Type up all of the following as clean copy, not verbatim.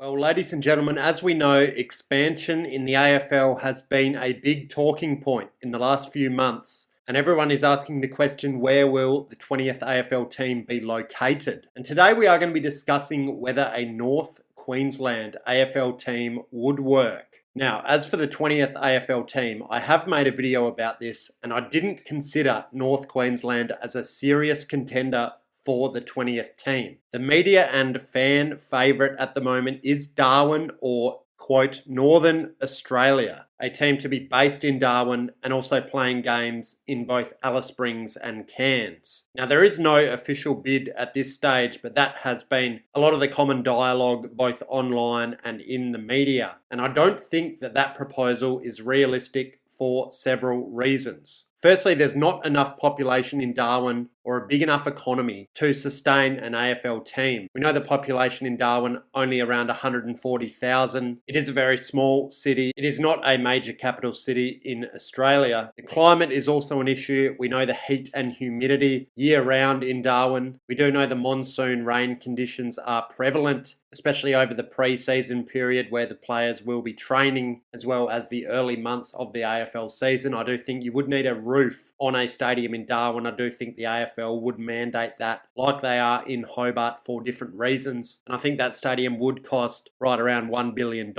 Well, ladies and gentlemen, as we know, expansion in the AFL has been a big talking point in the last few months. And everyone is asking the question, where will the 20th AFL team be located? And today we are going to be discussing whether a North Queensland AFL team would work. Now, as for the 20th AFL team, I have made a video about this and I didn't consider North Queensland as a serious contender for the 20th team. The media and fan favourite at the moment is Darwin, or quote, Northern Australia, a team to be based in Darwin and also playing games in both Alice Springs and Cairns. Now, there is no official bid at this stage, but that has been a lot of the common dialogue both online and in the media. And I don't think that proposal is realistic for several reasons. Firstly, there's not enough population in Darwin or a big enough economy to sustain an AFL team. We know the population in Darwin only around 140,000. It is a very small city. It is not a major capital city in Australia. The climate is also an issue. We know the heat and humidity year round in Darwin. We do know the monsoon rain conditions are prevalent, especially over the pre-season period where the players will be training, as well as the early months of the AFL season. I do think you would need a roof on a stadium in Darwin. I do think the AFL would mandate that, like they are in Hobart, for different reasons. And I think that stadium would cost right around $1 billion.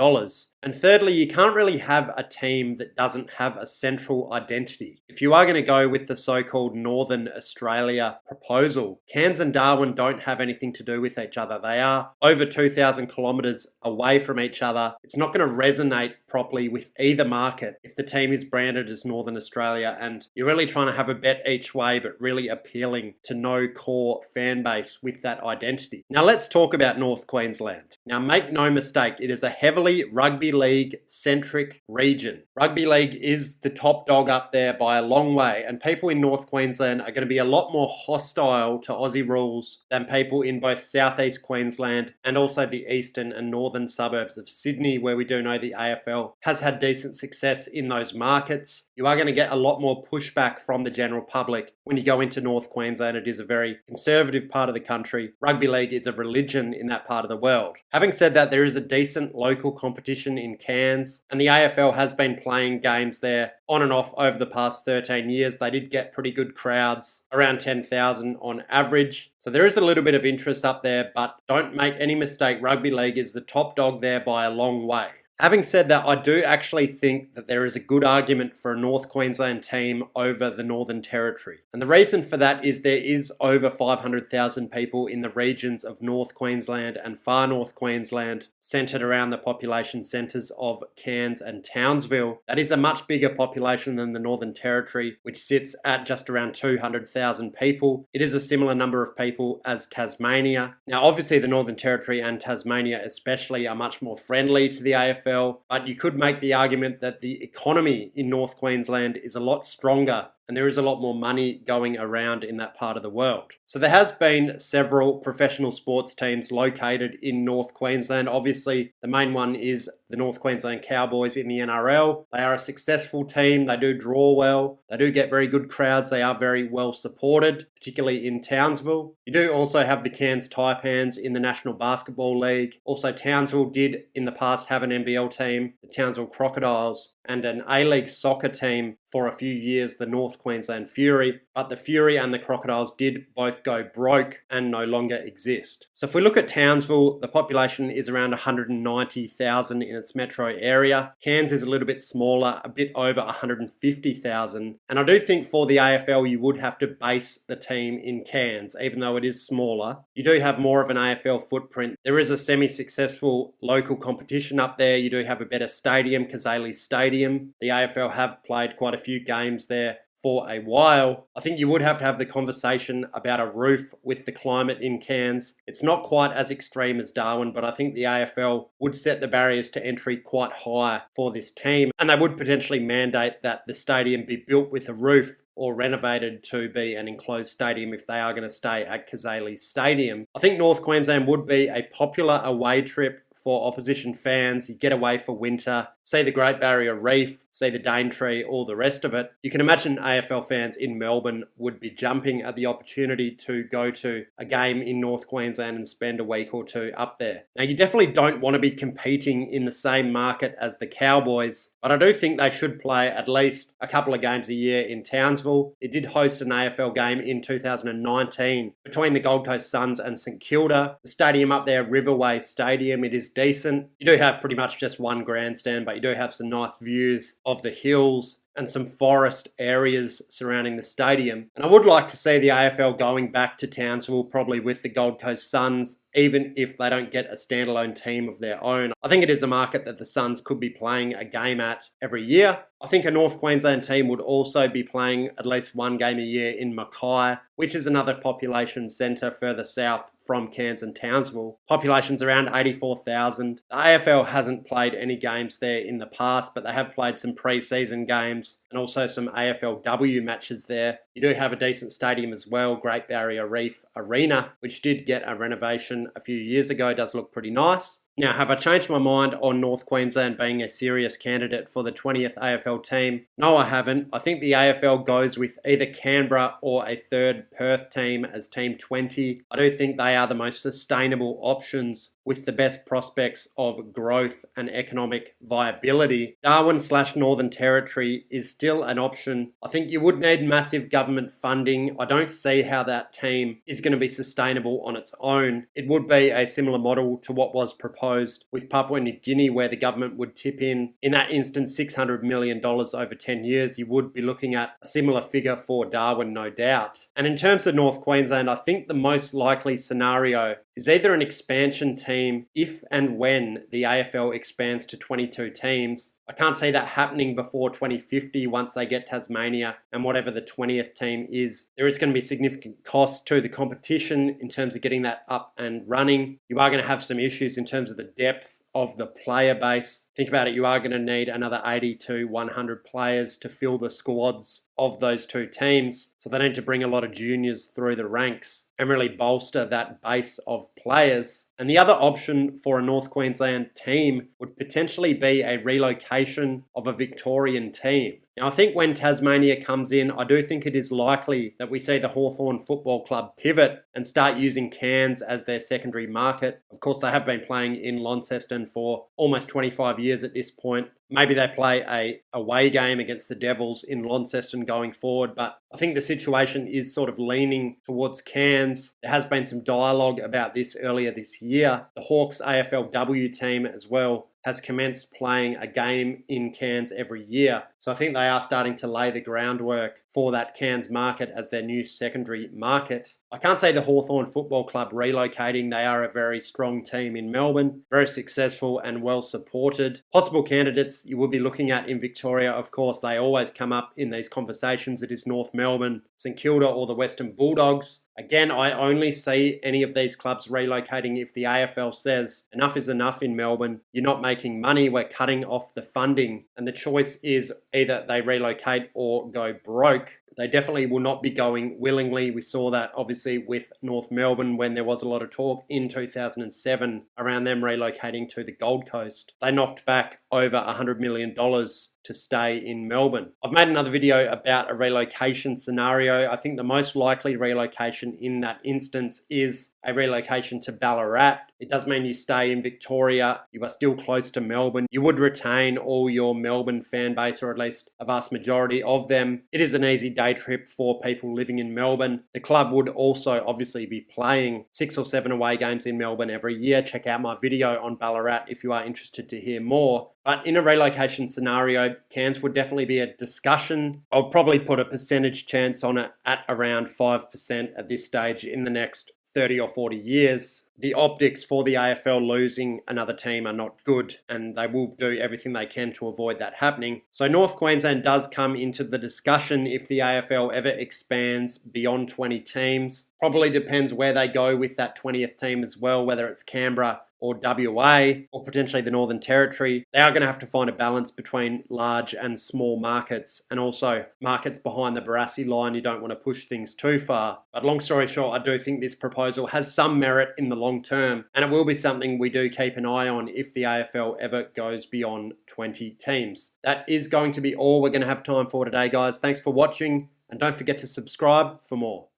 And thirdly, you can't really have a team that doesn't have a central identity. If you are going to go with the so-called Northern Australia proposal, Cairns and Darwin don't have anything to do with each other. They are over 2,000 kilometres away from each other. It's not going to resonate properly with either market if the team is branded as Northern Australia and you're really trying to have a bet each way, but really appealing to no core fan base with that identity. Now let's talk about North Queensland. Now make no mistake, it is a heavily rugby league centric region. Rugby league is the top dog up there by a long way, and people in North Queensland are going to be a lot more hostile to Aussie rules than people in both southeast Queensland and also the eastern and northern suburbs of Sydney, where we do know the AFL has had decent success in those markets. You are going to get a lot more pushback from the general public when you go into North Queensland. It is a very conservative part of the country. Rugby league is a religion in that part of the world. Having said that, there is a decent local competition in Cairns, and the AFL has been playing games there on and off over the past 13 years. They did get pretty good crowds, around 10,000 on average. So there is a little bit of interest up there, but don't make any mistake, rugby league is the top dog there by a long way. Having said that, I do actually think that there is a good argument for a North Queensland team over the Northern Territory. And the reason for that is there is over 500,000 people in the regions of North Queensland and Far North Queensland, centred around the population centres of Cairns and Townsville. That is a much bigger population than the Northern Territory, which sits at just around 200,000 people. It is a similar number of people as Tasmania. Now, obviously, the Northern Territory and Tasmania especially are much more friendly to the AFL. But you could make the argument that the economy in North Queensland is a lot stronger and there is a lot more money going around in that part of the world. So there has been several professional sports teams located in North Queensland. Obviously, the main one is the North Queensland Cowboys in the NRL. They are a successful team. They do draw well. They do get very good crowds. They are very well supported, particularly in Townsville. You do also have the Cairns Taipans in the National Basketball League. Also, Townsville did in the past have an NBL team, the Townsville Crocodiles, and an A-League soccer team for a few years, the North Queensland Fury, but the Fury and the Crocodiles did both go broke and no longer exist. So if we look at Townsville, the population is around 190,000 in its metro area. Cairns is a little bit smaller, a bit over 150,000. And I do think for the AFL, you would have to base the team in Cairns, even though it is smaller. You do have more of an AFL footprint. There is a semi-successful local competition up there. You do have a better stadium, Kazali Stadium. The AFL have played quite a few games there for a while. I think you would have to have the conversation about a roof with the climate in Cairns. It's not quite as extreme as Darwin, but I think the AFL would set the barriers to entry quite high for this team, and they would potentially mandate that the stadium be built with a roof or renovated to be an enclosed stadium if they are going to stay at Kazali Stadium. I think North Queensland would be a popular away trip for opposition fans. You get away for winter, see the Great Barrier Reef, see the Daintree, all the rest of it. You can imagine AFL fans in Melbourne would be jumping at the opportunity to go to a game in North Queensland and spend a week or two up there. Now, you definitely don't want to be competing in the same market as the Cowboys, but I do think they should play at least a couple of games a year in Townsville. It did host an AFL game in 2019 between the Gold Coast Suns and St Kilda. The stadium up there, Riverway Stadium, it is decent. You do have pretty much just one grandstand, but you do have some nice views of the hills and some forest areas surrounding the stadium. And I would like to see the AFL going back to Townsville, probably with the Gold Coast Suns, even if they don't get a standalone team of their own. I think it is a market that the Suns could be playing a game at every year. I think a North Queensland team would also be playing at least one game a year in Mackay, which is another population centre further south from Cairns and Townsville. Population's around 84,000. The AFL hasn't played any games there in the past, but they have played some pre-season games and also some AFLW matches there. You do have a decent stadium as well, Great Barrier Reef Arena, which did get a renovation a few years ago. It does look pretty nice. Now, have I changed my mind on North Queensland being a serious candidate for the 20th AFL team? No, I haven't. I think the AFL goes with either Canberra or a third Perth team as Team 20. I do think they are the most sustainable options with the best prospects of growth and economic viability. Darwin/Northern Territory is still an option. I think you would need massive government funding. I don't see how that team is going to be sustainable on its own. It would be a similar model to what was proposed with Papua New Guinea, where the government would tip in that instance, $600 million over 10 years. You would be looking at a similar figure for Darwin, no doubt. And in terms of North Queensland, I think the most likely scenario is either an expansion team if and when the AFL expands to 22 teams. I can't see that happening before 2050 once they get Tasmania and whatever the 20th team is. There is going to be significant costs to the competition in terms of getting that up and running. You are going to have some issues in terms of the depth of the player base. Think about it, you are going to need another 80 to 100 players to fill the squads of those two teams. So they need to bring a lot of juniors through the ranks and really bolster that base of players. And the other option for a North Queensland team would potentially be a relocation of a Victorian team. Now, I think when Tasmania comes in, I do think it is likely that we see the Hawthorn Football Club pivot and start using Cairns as their secondary market. Of course, they have been playing in Launceston for almost 25 years at this point. Maybe they play a away game against the Devils in Launceston going forward, but I think the situation is sort of leaning towards Cairns. There has been some dialogue about this earlier this year. The Hawks AFLW team as well has commenced playing a game in Cairns every year. So I think they are starting to lay the groundwork for that Cairns market as their new secondary market. I can't say the Hawthorn Football Club relocating. They are a very strong team in Melbourne, very successful and well supported. Possible candidates you will be looking at in Victoria, of course, they always come up in these conversations. It is North Melbourne, St Kilda or the Western Bulldogs. Again, I only see any of these clubs relocating if the AFL says enough is enough in Melbourne. You're not making money. We're cutting off the funding. And the choice is either they relocate or go broke. They definitely will not be going willingly. We saw that obviously with North Melbourne when there was a lot of talk in 2007 around them relocating to the Gold Coast. They knocked back over $100 million to stay in Melbourne. I've made another video about a relocation scenario. I think the most likely relocation in that instance is a relocation to Ballarat. It does mean you stay in Victoria. You are still close to Melbourne. You would retain all your Melbourne fan base, or at least a vast majority of them. It is an easy day trip for people living in Melbourne. The club would also obviously be playing 6 or 7 away games in Melbourne every year. Check out my video on Ballarat if you are interested to hear more. But in a relocation scenario, Cairns would definitely be a discussion. I'll probably put a percentage chance on it at around 5% at this stage in the next 30 or 40 years. The optics for the AFL losing another team are not good, and they will do everything they can to avoid that happening. So North Queensland does come into the discussion if the AFL ever expands beyond 20 teams. Probably depends where they go with that 20th team as well, whether it's Canberra or WA or potentially the Northern Territory, they are going to have to find a balance between large and small markets, and also markets behind the Barassi line. You don't want to push things too far. But long story short, I do think this proposal has some merit in the long term, and it will be something we do keep an eye on if the AFL ever goes beyond 20 teams. That is going to be all we're going to have time for today, guys. Thanks for watching, and don't forget to subscribe for more.